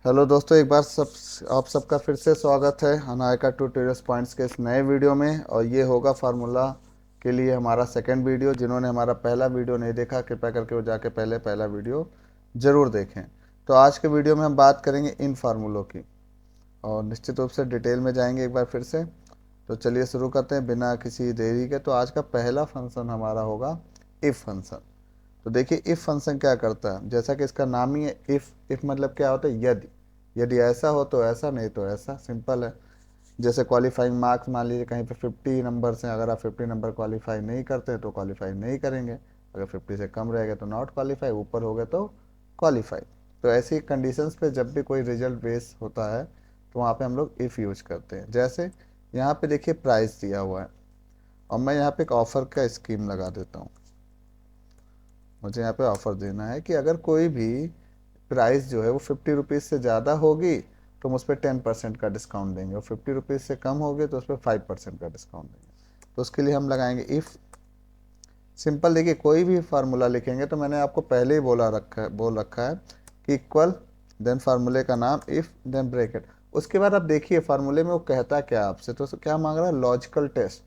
Hello दोस्तों, एक बार आप सबका फिर से स्वागत है अनायका ट्यूटोरियल्स पॉइंट्स के इस नए वीडियो में। और ये होगा फार्मूला के लिए हमारा सेकंड वीडियो। जिन्होंने हमारा पहला वीडियो नहीं देखा, कृपया करके वो जाके पहला वीडियो ज़रूर देखें। तो आज के वीडियो में हम बात करेंगे इन फार्मूलों की और निश्चित रूप से डिटेल में जाएंगे एक बार फिर से। तो चलिए शुरू करते हैं बिना किसी देरी के। तो आज का पहला फंक्शन हमारा होगा इफ़ फंक्शन। तो देखिए इफ़ फंक्शन क्या करता है, जैसा कि इसका नाम ही है इफ़ मतलब क्या होता है, यदि। यदि ऐसा हो तो ऐसा, नहीं तो ऐसा, सिंपल है। जैसे क्वालिफाइंग मार्क्स, मान लीजिए कहीं पे 50 नंबर हैं, अगर आप 50 नंबर क्वालिफाई नहीं करते तो क्वालिफाई नहीं करेंगे। अगर 50 से कम रहेगा तो नॉट क्वालिफाई, ऊपर हो गए तो क्वालिफाई। तो ऐसी कंडीशंस पे जब भी कोई रिजल्ट बेस होता है तो वहाँ पे हम लोग इफ़ यूज करते हैं। जैसे यहाँ पे देखिए प्राइस दिया हुआ है और मैं यहाँ पे एक ऑफ़र का स्कीम लगा देता हूँ। मुझे यहाँ पे ऑफ़र देना है कि अगर कोई भी प्राइस जो है वो 50 रुपीज़ से ज़्यादा होगी तो हम उस पर 10% का डिस्काउंट देंगे, और 50 रुपीज़ से कम होगी तो उस पर 5% का डिस्काउंट देंगे। तो उसके लिए हम लगाएंगे इफ़। सिंपल, देखिए कोई भी फार्मूला लिखेंगे तो मैंने आपको पहले ही बोल रखा है कि इक्वल, देन फार्मूले का नाम इफ़, देन ब्रैकेट। उसके बाद आप देखिए फार्मूले में वो कहता क्या आपसे, तो क्या मांग रहा है, लॉजिकल टेस्ट।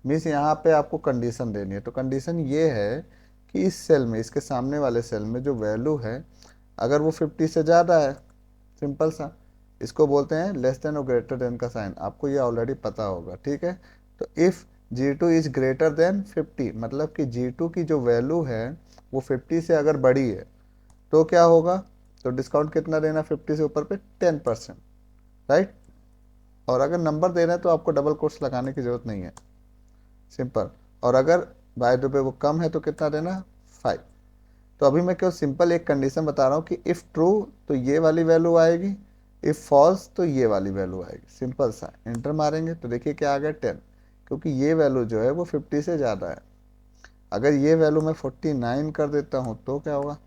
मीन्स यहाँ पे आपको कंडीशन देनी है। तो कंडीशन ये है कि इस सेल में, इसके सामने वाले सेल में जो वैल्यू है अगर वो 50 से ज़्यादा है, सिंपल सा, इसको बोलते हैं लेस देन और ग्रेटर देन का साइन। आपको ये ऑलरेडी पता होगा, ठीक है। तो if G2 is greater than 50, मतलब कि G2 की जो वैल्यू है वो 50 से अगर बड़ी है तो क्या होगा, तो डिस्काउंट कितना देना, 50 से ऊपर पे 10%, राइट। और अगर नंबर देना है तो आपको डबल कोट्स लगाने की ज़रूरत नहीं है, सिंपल। और अगर बाय द वे वो कम है तो कितना देना, 5। तो अभी मैं क्यों सिंपल एक कंडीशन बता रहा हूँ कि इफ़ ट्रू तो ये वाली वैल्यू आएगी, इफ़ फॉल्स तो ये वाली वैल्यू आएगी। सिंपल सा एंटर मारेंगे तो देखिए क्या आ गया, 10। क्योंकि ये वैल्यू जो है वो 50 से ज़्यादा है। अगर ये वैल्यू मैं 49 कर देता हूँ तो क्या होगा,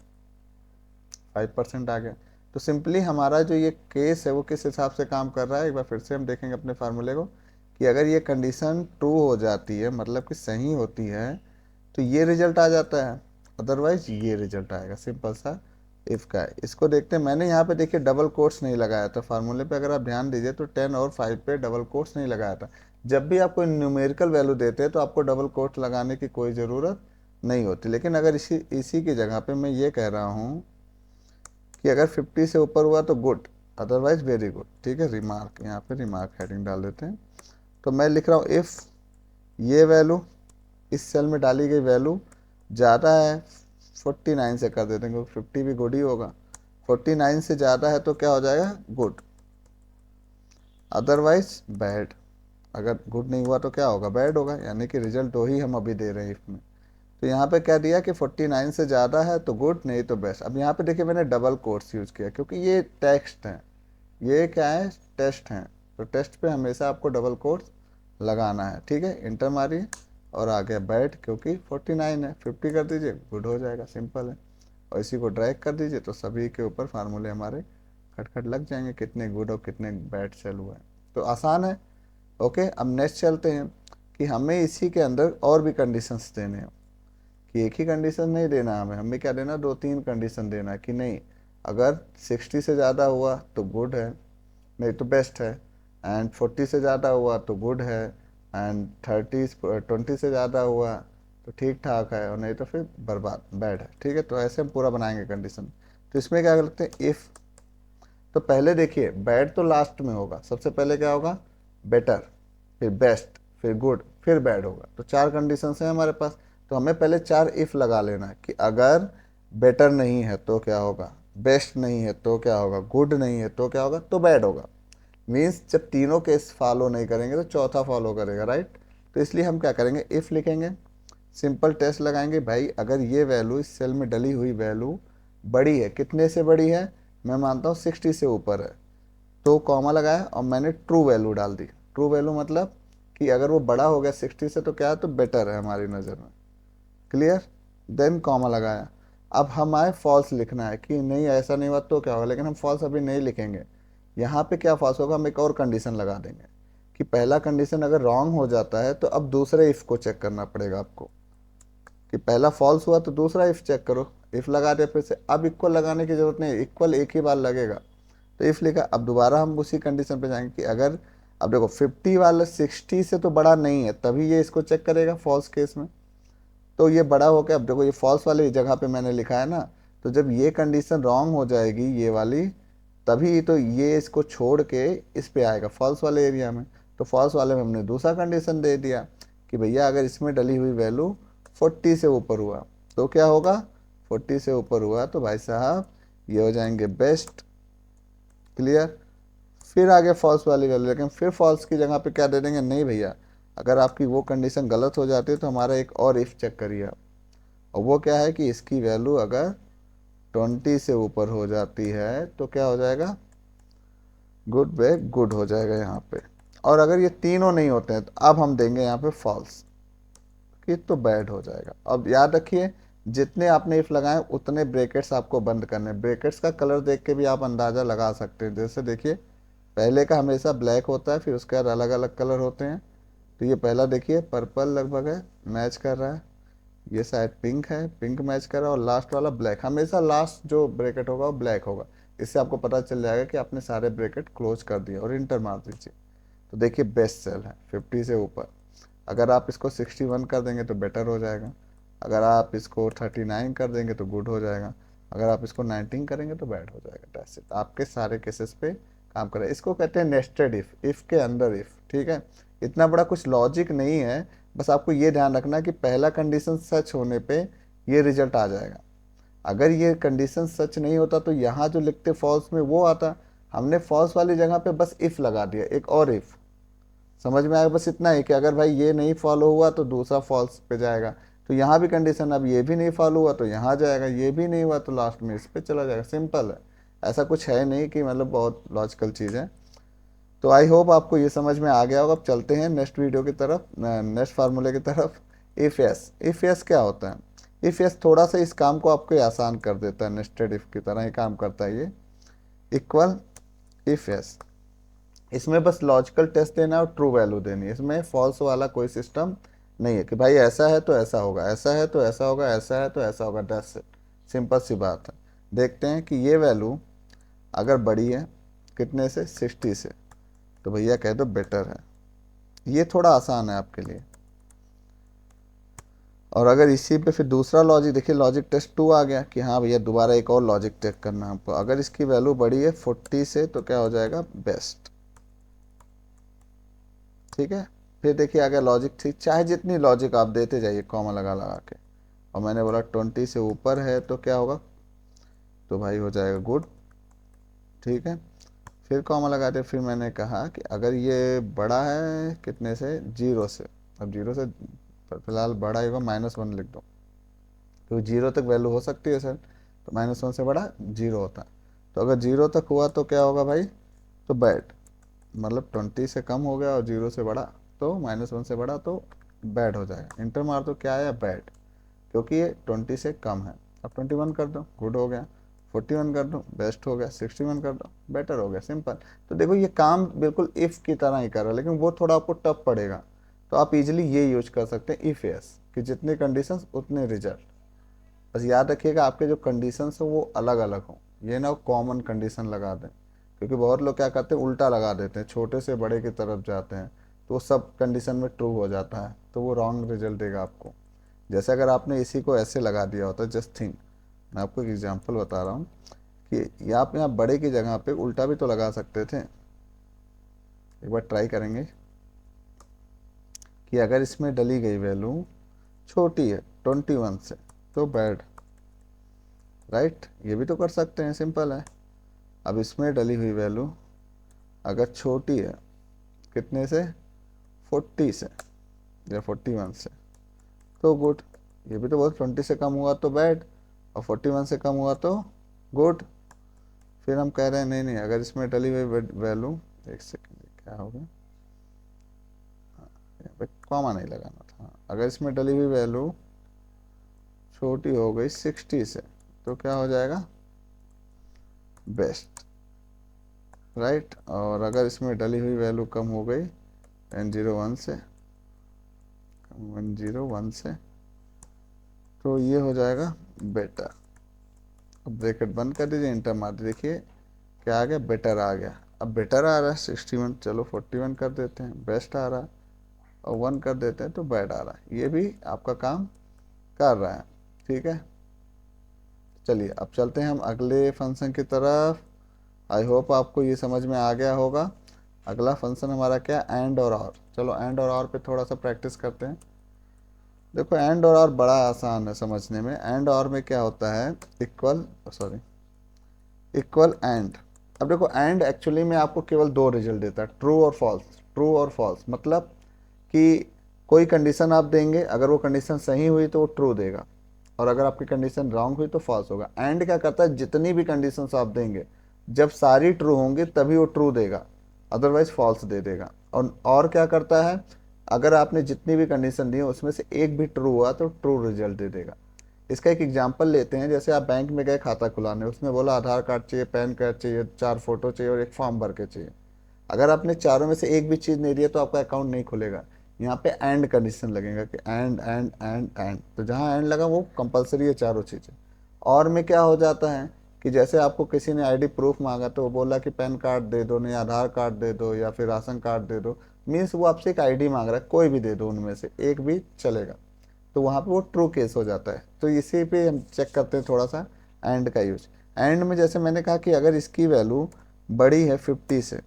5% आ गया। तो सिंपली हमारा जो ये केस है वो किस हिसाब से काम कर रहा है, एक बार फिर से हम देखेंगे अपने फार्मूले को, कि अगर ये कंडीशन ट्रू हो जाती है, मतलब कि सही होती है, तो ये रिजल्ट आ जाता है, अदरवाइज ये रिजल्ट आएगा। सिंपल सा इफ़ का है। इसको देखते हैं, मैंने यहाँ पे देखिए डबल कोट्स नहीं लगाया था फार्मूले पे। अगर आप ध्यान दीजिए तो 10 और 5 पे डबल कोट्स नहीं लगाया था। जब भी आप कोई न्यूमेरिकल वैल्यू देते हैं तो आपको डबल कोट्स लगाने की कोई ज़रूरत नहीं होती। लेकिन अगर इसी इसी की जगह पे मैं ये कह रहा हूँ कि अगर 50 से ऊपर हुआ तो गुड, अदरवाइज वेरी गुड, ठीक है। रिमार्क, यहाँ पे रिमार्क हेडिंग डाल देते हैं। तो मैं लिख रहा हूँ इफ़ ये वैल्यू, इस सेल में डाली गई वैल्यू ज़्यादा है, 49 से कर देते हैं क्योंकि 50 भी गुड ही होगा। 49 से ज़्यादा है तो क्या हो जाएगा, गुड, अदरवाइज बैड। अगर गुड नहीं हुआ तो क्या होगा, बैड होगा। यानी कि रिजल्ट दो ही हम अभी दे रहे हैं इसमें। तो यहाँ पे क्या दिया कि 49 से ज़्यादा है तो गुड, नहीं तो बेस्ट। अब यहाँ पे देखिए मैंने डबल कोट्स यूज़ किया क्योंकि ये टेक्स्ट हैं, ये क्या है, टेस्ट हैं। तो टेस्ट पे हमेशा आपको डबल कोट्स लगाना है, ठीक है। इंटर मारिए और आ गया बैड, क्योंकि 49 है, 50 कर दीजिए, गुड हो जाएगा, सिंपल है। और इसी को ड्रैग कर दीजिए तो सभी के ऊपर फार्मूले हमारे खटखट लग जाएंगे, कितने गुड और कितने बैड चल हुआ है। तो आसान है। ओके, अब नेक्स्ट चलते हैं कि हमें इसी के अंदर और भी कंडीशंस देने हैं। कि एक ही कंडीशन नहीं देना, हमें हमें क्या देना, दो तीन कंडीशन देना है कि नहीं, अगर 60 से ज़्यादा हुआ तो गुड है, नहीं तो बेस्ट है। एंड 40 से ज़्यादा हुआ तो गुड है। एंड 20 से ज़्यादा हुआ तो ठीक ठाक है, और नहीं तो फिर बर्बाद, बैड है, ठीक है। तो ऐसे हम पूरा बनाएंगे कंडीशन। तो इसमें क्या करते हैं, इफ़। तो पहले देखिए बैड तो लास्ट में होगा, सबसे पहले क्या होगा, बेटर, फिर बेस्ट, फिर गुड, फिर बैड होगा। तो चार कंडीशन हैं हमारे पास। तो हमें पहले चार इफ़ लगा लेना है कि अगर बेटर नहीं है तो क्या होगा, बेस्ट नहीं है तो क्या होगा, गुड नहीं है तो क्या होगा, तो बैड होगा। मीन्स जब तीनों केस फॉलो नहीं करेंगे तो चौथा फॉलो करेगा, राइट। तो इसलिए हम क्या करेंगे, इफ़ लिखेंगे, सिंपल टेस्ट लगाएंगे, भाई अगर ये वैल्यू, इस सेल में डली हुई वैल्यू बड़ी है, कितने से बड़ी है, मैं मानता हूँ 60 से ऊपर है, तो कॉमा लगाया और मैंने ट्रू वैल्यू डाल दी। ट्रू वैल्यू मतलब कि अगर वो बड़ा हो गया 60 से तो क्या है, तो बेटर है हमारी नज़र में, क्लियर। देन कॉमा लगाया। अब हमारे फॉल्स लिखना है कि नहीं ऐसा नहीं हुआ तो क्या होगा, लेकिन हम फॉल्स अभी नहीं लिखेंगे। यहाँ पे क्या फॉल्स होगा, हम एक और कंडीशन लगा देंगे कि पहला कंडीशन अगर रॉन्ग हो जाता है तो अब दूसरे इफ़ को चेक करना पड़ेगा आपको, कि पहला फॉल्स हुआ तो दूसरा इफ़ चेक करो। इफ़ लगा दिया फिर से, अब इक्वल लगाने की ज़रूरत नहीं, इक्वल एक ही बार लगेगा। तो इफ लिखा। अब दोबारा हम उसी कंडीशन पे जाएंगे कि अगर, अब देखो 50 वाला 60 से तो बड़ा नहीं है, तभी ये इसको चेक करेगा फॉल्स केस में। तो ये बड़ा हो गया। अब देखो ये फॉल्स वाली जगह पे मैंने लिखा है ना, तो जब ये कंडीशन रॉन्ग हो जाएगी ये वाली, तभी तो ये इसको छोड़ के इस पे आएगा फॉल्स वाले एरिया में। तो फॉल्स वाले में हमने दूसरा कंडीशन दे दिया कि भैया अगर इसमें डली हुई वैल्यू 40 से ऊपर हुआ तो क्या होगा, 40 से ऊपर हुआ तो भाई साहब ये हो जाएंगे बेस्ट। क्लियर। फिर आगे फॉल्स वाली वैल्यू, लेकिन फिर फॉल्स की जगह पे क्या दे देंगे, नहीं भैया अगर आपकी वो कंडीशन गलत हो जाती है तो हमारा एक और इफ चेक करिए आप। और वो क्या है कि इसकी वैल्यू अगर 20 से ऊपर हो जाती है तो क्या हो जाएगा, गुड पे गुड हो जाएगा यहाँ पे। और अगर ये तीनों नहीं होते हैं तो अब हम देंगे यहाँ पे फॉल्स, कि तो बैड हो जाएगा। अब याद रखिए जितने आपने इफ लगाए उतने ब्रैकेट्स आपको बंद करने। ब्रैकेट्स का कलर देख के भी आप अंदाज़ा लगा सकते हैं। जैसे देखिए पहले का हमेशा ब्लैक होता है, फिर उसके बाद अलग अलग कलर होते हैं। तो ये पहला देखिए पर्पल लगभग है, मैच कर रहा है। ये शायद पिंक है, पिंक मैच कर रहा है। और लास्ट वाला ब्लैक, हमेशा लास्ट जो ब्रैकेट होगा वो ब्लैक होगा। इससे आपको पता चल जाएगा कि आपने सारे ब्रैकेट क्लोज कर दिए और इंटर मार दीजिए। तो देखिए बेस्ट सेल है 50 से ऊपर। अगर आप इसको 61 कर देंगे तो बेटर हो जाएगा। अगर आप इसको 39 कर देंगे तो गुड हो जाएगा। अगर आप इसको 19 करेंगे तो बैड हो जाएगा। That's it. आपके सारे केसेस पे काम करे। इसको कहते हैं नेस्टेड इफ के अंदर इफ। ठीक है, इतना बड़ा कुछ लॉजिक नहीं है। बस आपको ये ध्यान रखना कि पहला कंडीशन सच होने पे ये रिजल्ट आ जाएगा। अगर ये कंडीशन सच नहीं होता तो यहाँ जो लिखते फॉल्स में वो आता। हमने फॉल्स वाली जगह पे बस इफ लगा दिया, एक और इफ। समझ में आया। बस इतना ही कि अगर भाई ये नहीं फॉलो हुआ तो दूसरा फॉल्स पे जाएगा। तो यहाँ भी कंडीशन, अब ये भी नहीं फॉलो हुआ तो यहाँ जाएगा, ये भी नहीं हुआ तो लास्ट में इस पे चला जाएगा। सिंपल है, ऐसा कुछ है नहीं कि मतलब बहुत लॉजिकल चीज़ है। तो आई होप आपको ये समझ में आ गया होगा। अब चलते हैं नेक्स्ट वीडियो की तरफ, नेक्स्ट फार्मूले की तरफ। इफ एस, इफ एस क्या होता है। इफ एस थोड़ा सा इस काम को आपको आसान कर देता है, नेस्टेड इफ की तरह ही काम करता है ये। इक्वल इफ एस, इसमें बस लॉजिकल टेस्ट देना है और ट्रू वैल्यू देनी है। इसमें फॉल्स वाला कोई सिस्टम नहीं है कि भाई ऐसा है तो ऐसा होगा, ऐसा है तो ऐसा होगा, ऐसा है तो ऐसा होगा। दैट्स इट, सिंपल सी बात है। देखते हैं कि ये वैल्यू अगर बड़ी है कितने से, 60 से, तो भैया कह दो बेटर है। ये थोड़ा आसान है आपके लिए। और अगर इसी पे फिर दूसरा लॉजिक देखिए, लॉजिक टेस्ट 2 आ गया कि हाँ भैया दोबारा एक और लॉजिक टेस्ट करना है हमको। अगर इसकी वैल्यू बड़ी है 40 से तो क्या हो जाएगा, बेस्ट। ठीक है। फिर देखिए अगर लॉजिक ठीक, चाहे जितनी लॉजिक आप देते जाइए कॉमा लगा लगा के। और मैंने बोला 20 से ऊपर है तो क्या होगा, तो भाई हो जाएगा गुड। ठीक है। फिर कॉमा लगा दिया। फिर मैंने कहा कि अगर ये बड़ा है कितने से, 0 से। अब 0 से फिलहाल बड़ा ही होगा, -1 लिख दो क्योंकि 0 तक वैल्यू हो सकती है सर। तो -1 से बड़ा 0 होता है। तो अगर 0 तक हुआ तो क्या होगा भाई, तो बैड। मतलब 20 से कम हो गया और 0 से बड़ा, तो -1 से बड़ा तो बैड हो जाएगा। इंटर मार दो, क्या आया, बैड। क्योंकि ये 20 से कम है। अब 21 कर दो, गुड हो गया। 41 कर दो, बेस्ट हो गया। 61 कर दो, बेटर हो गया। सिंपल। तो देखो ये काम बिल्कुल इफ़ की तरह ही कर रहा है, लेकिन वो थोड़ा आपको टफ पड़ेगा। तो आप इजीली ये यूज कर सकते हैं इफ एस, कि जितने कंडीशंस उतने रिजल्ट। बस याद रखिएगा आपके जो कंडीशंस हो वो अलग अलग हों, ये ना कॉमन कंडीशन लगा दें। क्योंकि बहुत लोग क्या करते हैं, उल्टा लगा देते हैं, छोटे से बड़े की तरफ जाते हैं, तो वो सब कंडीशन में ट्रू हो जाता है, तो वो रॉन्ग रिजल्ट देगा आपको। जैसे अगर आपने इसी को ऐसे लगा दिया होता, जस्ट थिंक, मैं आपको एक एग्जांपल बता रहा हूँ कि आप यहाँ बड़े की जगह पे उल्टा भी तो लगा सकते थे। एक बार ट्राई करेंगे कि अगर इसमें डली गई वैल्यू छोटी है 21 से तो बैड, राइट। ये भी तो कर सकते हैं, सिंपल है। अब इसमें डली हुई वैल्यू अगर छोटी है कितने से, 40 से या 41 से, तो गुड। ये भी तो बहुत, 20 से कम हुआ तो बैड और 41 से कम हुआ तो गुड। फिर हम कह रहे हैं नहीं नहीं, अगर इसमें डली हुई वैल्यू, एक सेकेंड क्या हो गया, यहाँ पे कॉमा नहीं लगाना था। अगर इसमें डली हुई वैल्यू छोटी हो गई 60 से तो क्या हो जाएगा, बेस्ट, राइट। और अगर इसमें डली हुई वैल्यू कम हो गई 101 से, 101 से, तो ये हो जाएगा बेटर। अब ब्रैकेट बंद कर दीजिए, इंटर मार दीजिए। देखिए क्या आ गया, बेटर आ गया। अब बेटर आ रहा है 61, चलो 41 कर देते हैं, बेस्ट आ रहा है, और 1 कर देते हैं तो बैड आ रहा है। ये भी आपका काम कर रहा है, ठीक है। चलिए अब चलते हैं हम अगले फंक्शन की तरफ। आई होप आपको ये समझ में आ गया होगा। अगला फंक्शन हमारा क्या, एंड और आर। चलो एंड और आर पे थोड़ा सा प्रैक्टिस करते हैं। देखो एंड और आर बड़ा आसान है समझने में। एंड और में क्या होता है, इक्वल एंड। अब देखो एंड एक्चुअली में आपको केवल दो रिजल्ट देता है, ट्रू और फॉल्स। ट्रू और फॉल्स मतलब कि कोई कंडीशन आप देंगे, अगर वो कंडीशन सही हुई तो वो ट्रू देगा, और अगर आपकी कंडीशन रॉन्ग हुई तो फॉल्स होगा। एंड क्या करता है, जितनी भी कंडीशंस आप देंगे, जब सारी ट्रू होंगी तभी वो ट्रू देगा, अदरवाइज फॉल्स दे देगा। और क्या करता है, अगर आपने जितनी भी कंडीशन दी है उसमें से एक भी ट्रू हुआ तो ट्रू रिजल्ट दे देगा। इसका एक एग्जांपल लेते हैं। जैसे आप बैंक में गए खाता खुलाने, उसने बोला आधार कार्ड चाहिए, पैन कार्ड चाहिए, 4 फोटो चाहिए और एक फॉर्म भर के चाहिए। अगर आपने चारों में से एक भी चीज़ नहीं दी है तो आपका अकाउंट नहीं खुलेगा। यहाँ पे एंड कंडीशन लगेगा कि एंड एंड एंड एंड, तो जहाँ एंड लगा वो कंपलसरी है चारों चीज़ें। और में क्या हो जाता है कि जैसे आपको किसी ने आईडी प्रूफ मांगा तो वो बोला कि पैन कार्ड दे दो, नहीं आधार कार्ड दे दो या फिर राशन कार्ड दे दो, मीन्स वो आपसे एक आईडी मांग रहा है, कोई भी दे दो, उनमें से एक भी चलेगा, तो वहाँ पे वो ट्रू केस हो जाता है। तो इसी पे हम चेक करते हैं थोड़ा सा एंड का यूज। एंड में जैसे मैंने कहा कि अगर इसकी वैल्यू बड़ी है 50 से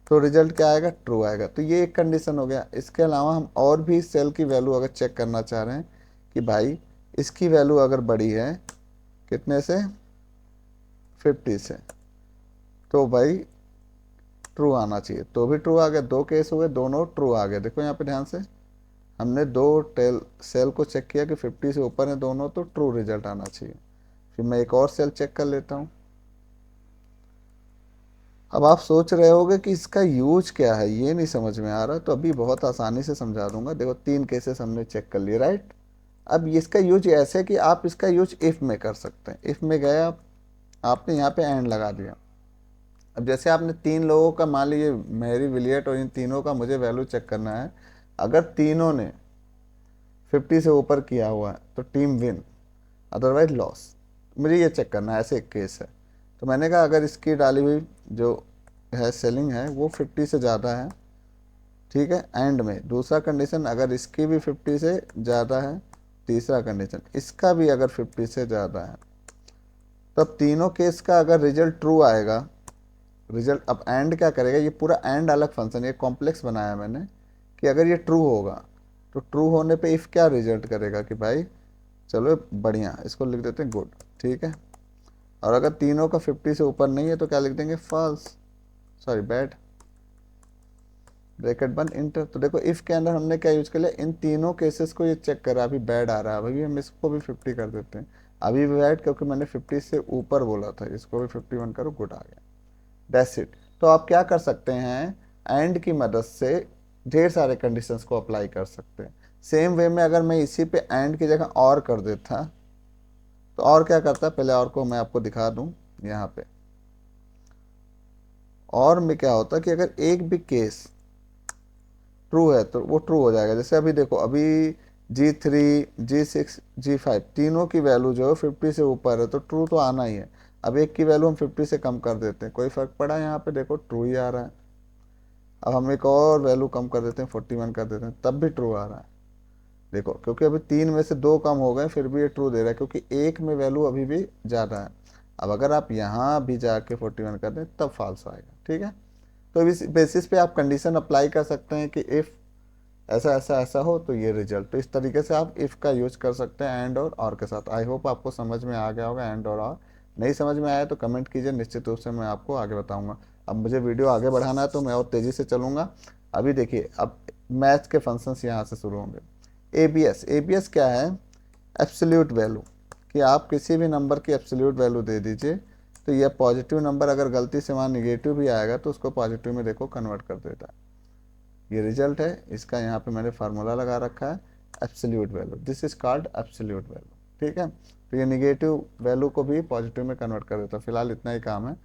तो रिजल्ट क्या आएगा, ट्रू आएगा। तो ये एक कंडीशन हो गया। इसके अलावा हम और भी सेल की वैल्यू अगर चेक करना चाह रहे हैं कि भाई इसकी वैल्यू अगर बड़ी है कितने से, 50 से, तो भाई ट्रू आना चाहिए, तो भी ट्रू आ गया। दो केस हुए, दोनों ट्रू आ गए। देखो यहाँ पे ध्यान से हमने दो सेल को चेक किया कि 50 से ऊपर है दोनों, तो ट्रू रिजल्ट आना चाहिए। फिर मैं एक और सेल चेक कर लेता हूँ। अब आप सोच रहे होगे कि इसका यूज क्या है, ये नहीं समझ में आ रहा, तो अभी बहुत आसानी से समझा दूंगा। देखो 3 केसेस हमने चेक कर लिए, राइट। अब इसका यूज ऐसे कि आप इसका यूज इफ़ में कर सकते हैं। इफ़ में गए आप, आपने यहाँ पे एंड लगा दिया। अब जैसे आपने 3 लोगों का, मान लीजिए मैरी, विलियट और इन तीनों का मुझे वैल्यू चेक करना है। अगर तीनों ने 50 से ऊपर किया हुआ है तो टीम विन, अदरवाइज लॉस। मुझे ये चेक करना है, ऐसे एक केस है। तो मैंने कहा अगर इसकी डाली हुई जो है सेलिंग है वो 50 से ज़्यादा है, ठीक है, एंड में। दूसरा कंडीशन, अगर इसकी भी 50 से ज़्यादा है। तीसरा कंडीशन, इसका भी अगर 50 से ज़्यादा है, तब तीनों केस का अगर रिजल्ट ट्रू आएगा, रिजल्ट। अब एंड क्या करेगा, ये पूरा एंड अलग फंक्शन, ये कॉम्प्लेक्स बनाया मैंने, कि अगर ये ट्रू होगा तो ट्रू होने पे इफ़ क्या रिजल्ट करेगा कि भाई चलो बढ़िया, इसको लिख देते हैं गुड, ठीक है। और अगर तीनों का 50 से ऊपर नहीं है तो क्या लिख देंगे, फॉल्स, सॉरी बैड, ब्रैकेट बंद, इंटर। तो देखो इफ़ के अंदर हमने क्या यूज कर लिया, इन तीनों केसेस को ये चेक करा, अभी बैड आ रहा है, अभी हम इसको भी 50 कर देते हैं। अभी भी बैड क्योंकि मैंने 50 से ऊपर बोला था, इसको भी 51 करो, गुड आ गया, दैट्स इट। तो आप क्या कर सकते हैं, एंड की मदद से ढेर सारे कंडीशंस को अप्लाई कर सकते हैं। सेम वे में अगर मैं इसी पे एंड की जगह और कर देता तो और क्या करता है, पहले और को मैं आपको दिखा दूं। यहाँ पे और में क्या होता कि अगर एक भी केस ट्रू है तो वो ट्रू हो जाएगा। जैसे अभी देखो, अभी G3, G6, G5 तीनों की वैल्यू जो है 50 से ऊपर है तो ट्रू तो आना ही है। अब एक की वैल्यू हम 50 से कम कर देते हैं, कोई फर्क पड़ा, यहाँ पे देखो ट्रू ही आ रहा है। अब हम एक और वैल्यू कम कर देते हैं, 41 कर देते हैं, तब भी ट्रू आ रहा है। देखो क्योंकि अभी 3 में से 2 कम हो गए फिर भी ये ट्रू दे रहा है, क्योंकि एक में वैल्यू अभी भी ज़्यादा है। अब अगर आप यहाँ भी जाके 41 कर दें तब फॉल्स आएगा, ठीक है। तो इस बेसिस पे आप कंडीशन अप्लाई कर सकते हैं कि इफ़ ऐसा ऐसा ऐसा हो तो ये रिजल्ट। तो इस तरीके से आप इफ़ का यूज कर सकते हैं एंड और के साथ। आई होप आपको समझ में आ गया होगा एंड और। नहीं समझ में आया तो कमेंट कीजिए, निश्चित रूप से मैं आपको आगे बताऊंगा। अब मुझे वीडियो आगे बढ़ाना है तो मैं और तेज़ी से चलूँगा। अभी देखिए, अब मैथ के फंक्शंस यहाँ से शुरू होंगे। एबीएस, एबीएस क्या है, एब्सोल्यूट वैल्यू, कि आप किसी भी नंबर की एब्सोल्यूट वैल्यू दे दीजिए तो यह पॉजिटिव नंबर अगर गलती से वहाँ निगेटिव भी आएगा तो उसको पॉजिटिव में देखो कन्वर्ट कर देता है। ये रिजल्ट है इसका, यहाँ पे मैंने फार्मूला लगा रखा है, absolute value, this is called absolute value, ठीक है। तो ये निगेटिव वैल्यू को भी पॉजिटिव में कन्वर्ट कर देता है। फिलहाल इतना ही काम है।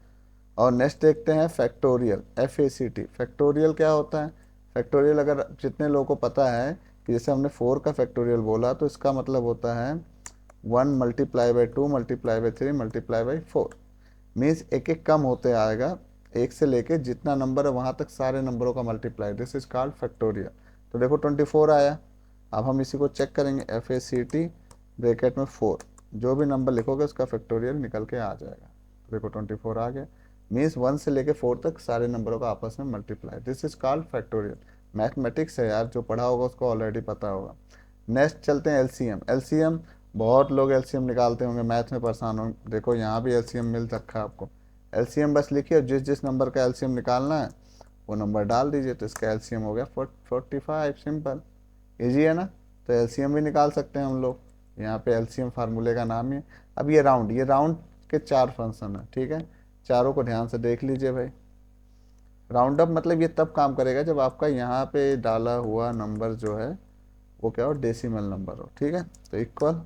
और नेक्स्ट देखते हैं फैक्टोरियल, FACT। फैक्टोरियल क्या होता है, फैक्टोरियल अगर जितने लोगों को पता है कि जैसे हमने 4 का फैक्टोरियल बोला तो इसका मतलब होता है 1 × 2 × 3 × 4। मीन्स एक एक कम होते आएगा, एक से लेके जितना नंबर है वहाँ तक सारे नंबरों का multiply, this is called factorial. तो देखो 24 आया। अब हम इसी को चेक करेंगे, FACT ब्रैकेट में 4, जो भी नंबर लिखोगे उसका फैक्टोरियल निकल के आ जाएगा। तो देखो 24 आ गया, मीन्स 1 से लेके 4 तक सारे नंबरों का आपस में multiply, this is called factorial. Mathematics है यार, जो पढ़ा होगा उसको ऑलरेडी पता होगा। नेक्स्ट चलते हैं LCM। LCM बहुत लोग LCM निकालते होंगे, मैथ में परेशान होंगे। देखो यहाँ भी LCM मिल रखा है आपको। LCM बस लिखिए, जिस जिस नंबर का LCM निकालना है वो नंबर डाल दीजिए, तो इसका LCM हो गया 45। सिंपल, इजी है ना। तो LCM भी निकाल सकते हैं हम लोग, यहाँ पे LCM फार्मूले का नाम ही है। अब ये राउंड के 4 फंक्शन है, ठीक है। चारों को ध्यान से देख लीजिए भाई। राउंड अप मतलब ये तब काम करेगा जब आपका यहाँ पे डाला हुआ नंबर जो है वो क्या हो, डेसिमल नंबर हो, ठीक है। तो इक्वल,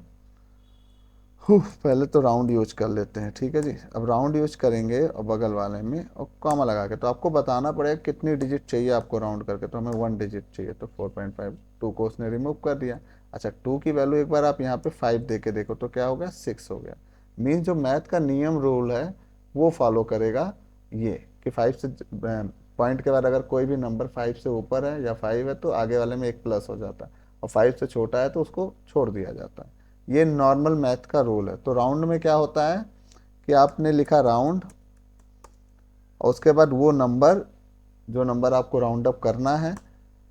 पहले तो राउंड यूज कर लेते हैं, ठीक है जी। अब राउंड यूज करेंगे और बगल वाले में और कॉमा लगा के, तो आपको बताना पड़ेगा कितनी डिजिट चाहिए आपको राउंड करके। तो हमें 1 डिजिट चाहिए, तो 4.5, 2 को उसने रिमूव कर दिया। अच्छा, 2 की वैल्यू एक बार आप यहाँ पे 5 दे के देखो तो क्या हो गया, 6 हो गया। मीन्स जो मैथ का नियम रूल है वो फॉलो करेगा, ये कि 5 से पॉइंट के बाद अगर कोई भी नंबर 5 से ऊपर है या 5 है तो आगे वाले में एक प्लस हो जाता है, और 5 से छोटा है तो उसको छोड़ दिया जाता है। ये नॉर्मल मैथ का रूल है। तो राउंड में क्या होता है कि आपने लिखा राउंड, और उसके बाद वो नंबर, जो नंबर आपको राउंड अप करना है,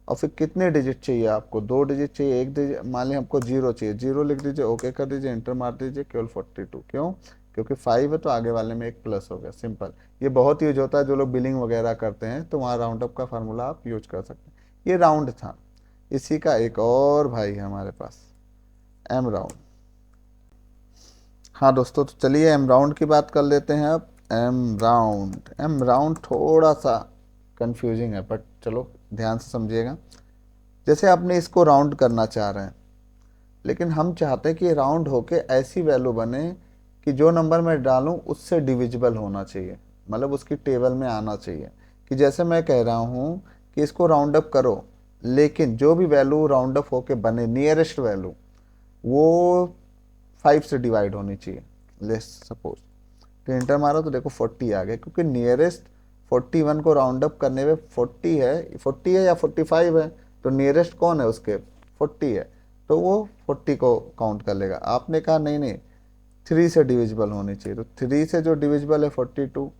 और फिर कितने डिजिट चाहिए आपको, 2 डिजिट चाहिए, 1 डिजिट, मान लिया हमको 0 चाहिए, 0 लिख दीजिए, ओके कर दीजिए, इंटर मार दीजिए, केवल 42। क्यों? क्योंकि 5 है तो आगे वाले में एक प्लस हो गया, सिंपल। ये बहुत यूज होता है जो लोग बिलिंग वगैरह करते हैं, तो वहाँ राउंड अप का फार्मूला आप यूज कर सकते हैं। ये राउंड था। इसी का एक और भाई है हमारे पास, एम राउंड। हाँ दोस्तों, तो चलिए एम राउंड की बात कर लेते हैं अब। एम राउंड थोड़ा सा कंफ्यूजिंग है, बट चलो ध्यान से समझिएगा। जैसे आपने इसको राउंड करना चाह रहे हैं, लेकिन हम चाहते हैं कि ये राउंड होके ऐसी वैल्यू बने कि जो नंबर मैं डालूं उससे डिविजिबल होना चाहिए, मतलब उसकी टेबल में आना चाहिए। कि जैसे मैं कह रहा हूँ कि इसको राउंड अप करो, लेकिन जो भी वैल्यू राउंड अप होके बने, नियरेस्ट वैल्यू, वो 5 से डिवाइड होनी चाहिए। लेट्स सपोज, तो इंटर मारो तो देखो 40 आ गया, क्योंकि नियरेस्ट 41 को राउंड अप करने में 40 है या 45 है, तो नियरेस्ट कौन है उसके, 40 है, तो वो 40 को काउंट कर लेगा। आपने कहा नहीं नहीं, 3 से डिविजिबल होनी चाहिए, तो 3 से जो डिविजिबल है 42,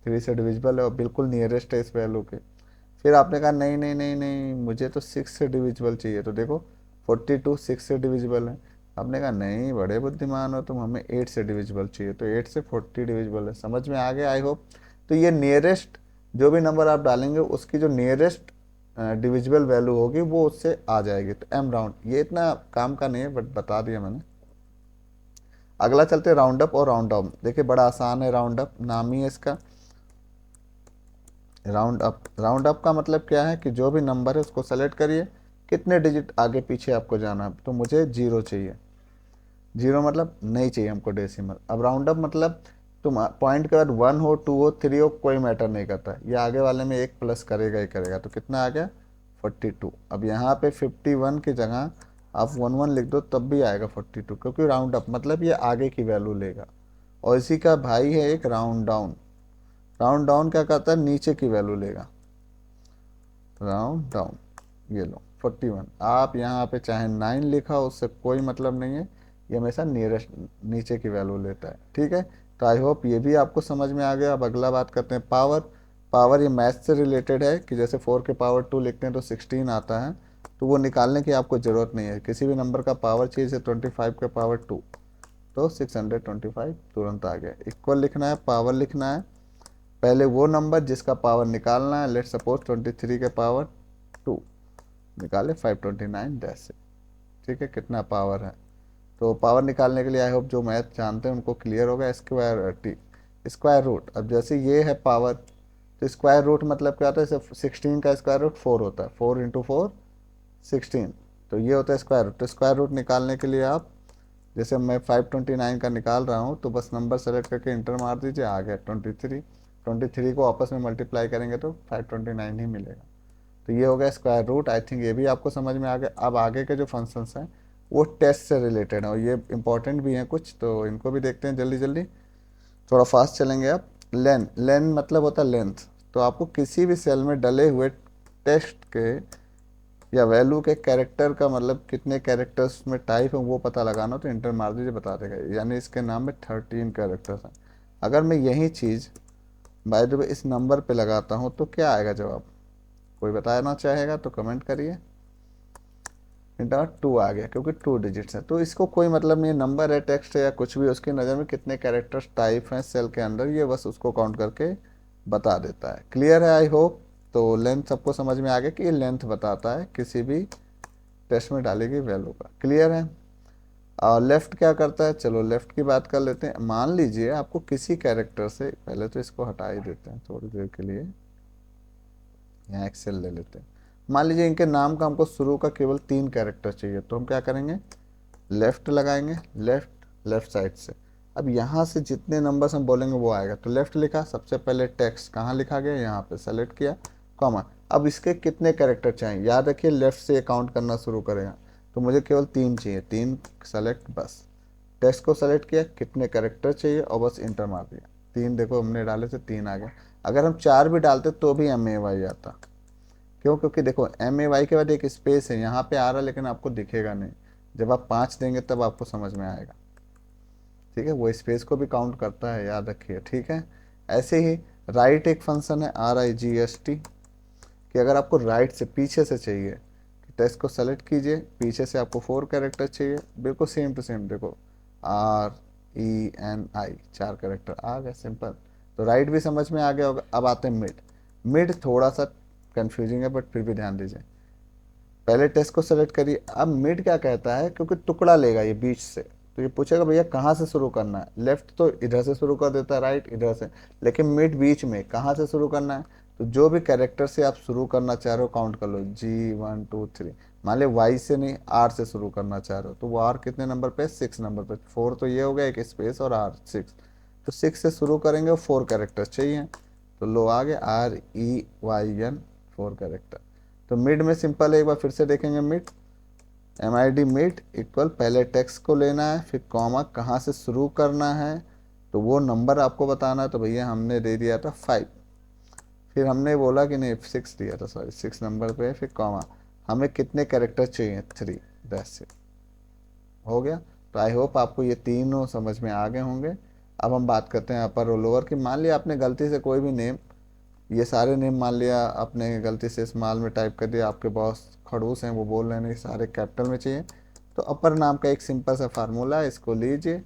3 से डिविजिबल है और बिल्कुल नियरेस्ट है इस वैल्यू के। फिर आपने कहा नहीं नहीं नहीं नहीं, मुझे तो 6 से डिविजिबल चाहिए, तो देखो 42 6 से डिविजिबल है। आपने कहा नहीं, बड़े बुद्धिमान हो तुम, हमें 8 से डिविजिबल चाहिए, तो 8 से 40 डिविजिबल है। समझ में आ गया आई होप। तो ये नियरेस्ट जो भी नंबर आप डालेंगे उसकी जो नियरेस्ट डिविजिबल वैल्यू होगी वो उससे आ जाएगी। तो एम राउंड, ये इतना काम का नहीं है बट बता दिया मैंने। अगला चलते राउंड अप और राउंड डाउन। देखिए बड़ा आसान है, राउंड अप नाम ही है इसका, राउंड अप। राउंड अप का मतलब क्या है कि जो भी नंबर है उसको सेलेक्ट करिए, कितने डिजिट आगे पीछे आपको जाना है। तो मुझे 0 चाहिए, 0 मतलब नहीं चाहिए हमको डेसिमल। अब राउंड अप मतलब तुम पॉइंट के बाद 1 हो, 2 हो, 3 हो, कोई मैटर नहीं करता, ये आगे वाले में एक प्लस करेगा ही करेगा। तो कितना आ गया, 42। अब यहाँ पे 51 की जगह आप 11 लिख दो तब भी आएगा 42, क्योंकि राउंड अप मतलब ये आगे की वैल्यू लेगा। और इसी का भाई है एक राउंड डाउन। राउंड डाउन क्या करता है, नीचे की वैल्यू लेगा, राउंड डाउन। ये लो 41, आप यहाँ पे चाहे 9 लिखा हो उससे कोई मतलब नहीं है, ये हमेशा नियरेस्ट नीचे की वैल्यू लेता है, ठीक है। तो आई होप ये भी आपको समझ में आ गया। अब अगला बात करते हैं पावर। पावर ये मैथ से रिलेटेड है कि जैसे 4 के पावर 2 लिखते हैं तो 16 आता है, तो वो निकालने की आपको ज़रूरत नहीं है। किसी भी नंबर का पावर चाहिए, जैसे 25 के पावर 2, तो 625 तुरंत आ गया। इक्वल लिखना है, पावर लिखना है, पहले वो नंबर जिसका पावर निकालना है। लेट सपोज 23 के पावर 2 निकाले 529 डैश से, ठीक है। कितना पावर है, तो पावर निकालने के लिए आई होप जो मैथ जानते हैं उनको क्लियर होगा। Square root. अब जैसे ये है पावर, तो स्क्वायर रूट मतलब क्या होता है, जैसे 16 का स्क्वायर रूट 4 होता है, 4 इंटू 4 16, तो ये होता है स्क्वायर रूट। तो स्क्वायर रूट निकालने के लिए आप, जैसे मैं 529 का निकाल रहा हूँ, तो बस नंबर सेलेक्ट करके इंटर मार दीजिए, आ गया 23। 23 को आपस में मल्टीप्लाई करेंगे तो 529 ही मिलेगा। तो ये हो गया स्क्वायर रूट। आई थिंक ये भी आपको समझ में आ गया। अब आगे के जो फंक्शंस हैं वो टेस्ट से रिलेटेड हैं और ये इंपॉर्टेंट भी हैं कुछ, तो इनको भी देखते हैं जल्दी जल्दी। थोड़ा फास्ट चलेंगे आप। लेन मतलब होता है लेंथ। तो आपको किसी भी सेल में डले हुए टेक्स्ट के या वैल्यू के कैरेक्टर का मतलब कितने कैरेक्टर्स में टाइप है वो पता लगाना, तो इंटर मार दीजिए, बता देगा। यानी इसके नाम में 13 कैरेक्टर्स हैं। अगर मैं यही चीज़ बाय द वे इस नंबर पे लगाता हूँ तो क्या आएगा जवाब? कोई बताना चाहेगा तो कमेंट करिए। इंटर 2 आ गया, क्योंकि 2 डिजिट्स है। तो इसको कोई मतलब नहीं, नंबर है, टेक्स्ट है या कुछ भी, उसकी नज़र में कितने कैरेक्टर्स टाइप हैं सेल के अंदर, ये बस उसको काउंट करके बता देता है। क्लियर है आई होप। तो लेंथ सबको समझ में आ गया कि ये लेंथ बताता है किसी भी टेस्ट में डाली गई वैल्यू का। क्लियर है। और लेफ्ट क्या करता है, चलो लेफ्ट की बात कर लेते हैं। मान लीजिए आपको किसी कैरेक्टर से, पहले तो इसको हटा ही देते हैं थोड़ी देर के लिए, यहाँ एक्सेल ले लेते हैं। मान लीजिए इनके नाम का हमको शुरू का केवल 3 कैरेक्टर चाहिए, तो हम क्या करेंगे, लेफ्ट लगाएंगे, लेफ्ट साइड से। अब यहाँ से जितने नंबर्स हम बोलेंगे वो आएगा। तो लेफ्ट लिखा, सबसे पहले टेक्स्ट कहाँ लिखा गया, यहाँ पे सेलेक्ट किया, कॉमा। अब इसके कितने कैरेक्टर चाहिए, याद रखिए लेफ्ट से काउंट करना शुरू करेगा। तो मुझे केवल 3 चाहिए, 3 सेलेक्ट बस। टेक्स्ट को सेलेक्ट किया, कितने कैरेक्टर चाहिए और बस इंटर मार दिया। 3 देखो हमने डाले थे, 3 आ गया। अगर हम 4 भी डालते तो भी MAY आता। क्यों? क्योंकि देखो MAY के बाद एक स्पेस है, यहाँ पे आ रहा है लेकिन आपको दिखेगा नहीं। जब आप 5 देंगे तब आपको समझ में आएगा। ठीक है, वो स्पेस को भी काउंट करता है, याद रखिए। ठीक है। ऐसे ही राइट एक फंक्शन है RIGST, कि अगर आपको राइट से पीछे से चाहिए, टेक्स्ट को सेलेक्ट कीजिए, पीछे से आपको 4 कैरेक्टर चाहिए, बिल्कुल सेम टू सेम। देखो RENI 4 कैरेक्टर आ गए, सिंपल। तो राइट भी समझ में आ गया होगा। अब आते हैं मिड। मिड थोड़ा सा कंफ्यूजिंग है बट फिर भी ध्यान दीजिए। पहले टेक्स्ट को सेलेक्ट करिए। अब मिड क्या कहता है, क्योंकि टुकड़ा लेगा ये बीच से, तो ये पूछेगा भैया कहाँ से शुरू करना है। लेफ्ट तो इधर से शुरू कर देता है, राइट इधर से, लेकिन मिड बीच में, कहाँ से शुरू करना है। तो जो भी कैरेक्टर से आप शुरू करना चाह रहे हो काउंट कर लो, G 1 2 3। मान लिया Y से नहीं R से शुरू करना चाह रहे हो, तो वो R कितने नंबर पे, 6 नंबर पे। 4 तो ये हो गया, एक स्पेस और R 6। तो 6 से शुरू करेंगे, 4 कैरेक्टर्स चाहिए। तो लो आ गए REYN 4 कैरेक्टर। तो मिड में सिंपल है, एक बार फिर से देखेंगे। मिड MID मिड इक्वल, पहले टेक्स्ट को लेना है, फिर कॉमा, कहाँ से शुरू करना है तो वो नंबर आपको बताना है। तो भैया हमने दे दिया था 5। फिर हमने बोला कि नहीं 6 दिया था, सॉरी 6 नंबर पे, फिर कॉमा, हमें कितने कैरेक्टर चाहिए, 3। दैट्स इट, हो गया। तो आई होप आपको ये तीनों समझ में आ गए होंगे। अब हम बात करते हैं अपर और लोअर की। मान लिया आपने गलती से कोई भी नेम, ये सारे नेम मान लिया आपने गलती से स्मॉल में टाइप कर दिया, आपके बॉस खड़ूस हैं वो बोल रहे हैं नहीं सारे कैपिटल में चाहिए। तो अपर नाम का एक सिंपल सा फार्मूला है, इसको लीजिए,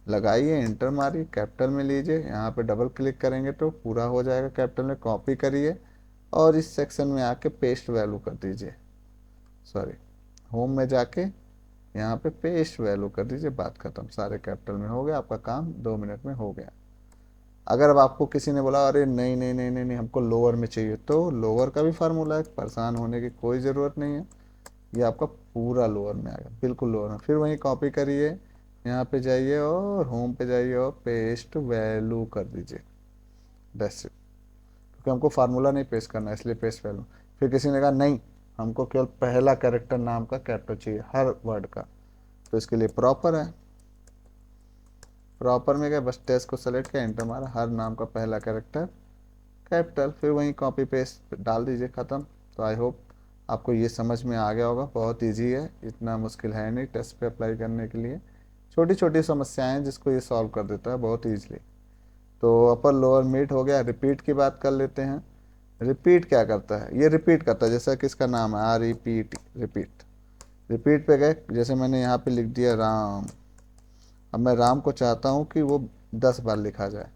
लगाइए, इंटर मारिए, कैपिटल में लीजिए, यहाँ पे डबल क्लिक करेंगे तो पूरा हो जाएगा कैपिटल में। कॉपी करिए और इस सेक्शन में आके पेस्ट वैल्यू कर दीजिए, सॉरी होम में जाके यहाँ पे पेस्ट वैल्यू कर दीजिए, बात खत्म, सारे कैपिटल में हो गया, आपका काम 2 मिनट में हो गया। अगर अब आपको किसी ने बोला अरे नहीं नहीं नहीं नहीं नहीं हमको लोअर में चाहिए, तो लोअर का भी फार्मूला है, परेशान होने की कोई ज़रूरत नहीं है। ये आपका पूरा लोअर में आएगा, बिल्कुल लोअर में। फिर वहीं कॉपी करिए, यहाँ पे जाइए और होम पे जाइए और पेस्ट वैल्यू कर दीजिए, दैट्स इट। क्योंकि हमको फार्मूला नहीं पेस्ट करना है, इसलिए पेस्ट वैल्यू। फिर किसी ने कहा नहीं हमको केवल पहला कैरेक्टर नाम का कैरेक्टर चाहिए हर वर्ड का, तो इसके लिए प्रॉपर है। प्रॉपर में गए, बस टेक्स्ट को सेलेक्ट किया, एंटर मारा, हर नाम का पहला कैरेक्टर कैपिटल, फिर वहीं कॉपी पेस्ट डाल दीजिए, ख़त्म। तो आई होप आपको ये समझ में आ गया होगा। बहुत इजी है, इतना मुश्किल है नहीं टेस्ट पे अप्लाई करने के लिए। छोटी छोटी समस्याएं हैं जिसको ये सॉल्व कर देता है बहुत ईजिली। तो अपर लोअर मिड हो गया। रिपीट की बात कर लेते हैं। रिपीट क्या करता है, ये रिपीट करता है, जैसा कि इसका नाम है REPT, रिपीट। रिपीट पे गए, जैसे मैंने यहाँ पे लिख दिया राम। अब मैं राम को चाहता हूँ कि वो 10 बार लिखा जाए,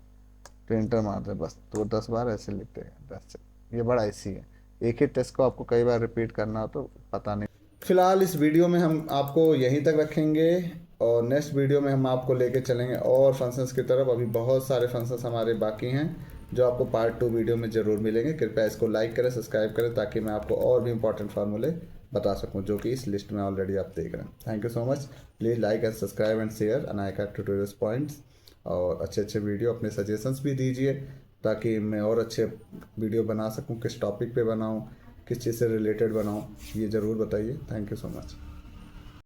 तो इंटर मार दे बस, तो वो 10 बार ऐसे लिख देगा, दस से। ये बड़ा इसी है, एक ही टेस्ट को आपको कई बार रिपीट करना हो तो पता नहीं। फिलहाल इस वीडियो में हम आपको यहीं तक रखेंगे और नेक्स्ट वीडियो में हम आपको लेके चलेंगे और फंक्शंस की तरफ। अभी बहुत सारे फंक्शंस हमारे बाकी हैं जो आपको पार्ट 2 वीडियो में ज़रूर मिलेंगे। कृपया इसको लाइक करें, सब्सक्राइब करें, ताकि मैं आपको और भी इंपॉर्टेंट फार्मूले बता सकूं जो कि इस लिस्ट में ऑलरेडी आप देख रहे हैं। Thank you so much. Please like and subscribe and share Anayka tutorials points. और अच्छे अच्छे वीडियो, अपने सजेशंस भी दीजिए ताकि मैं और अच्छे वीडियो बना सकूं। किस टॉपिक पे बनाऊं, किस चीज़ से रिलेटेड बनाऊं, ये ज़रूर बताइए। Thank you so much.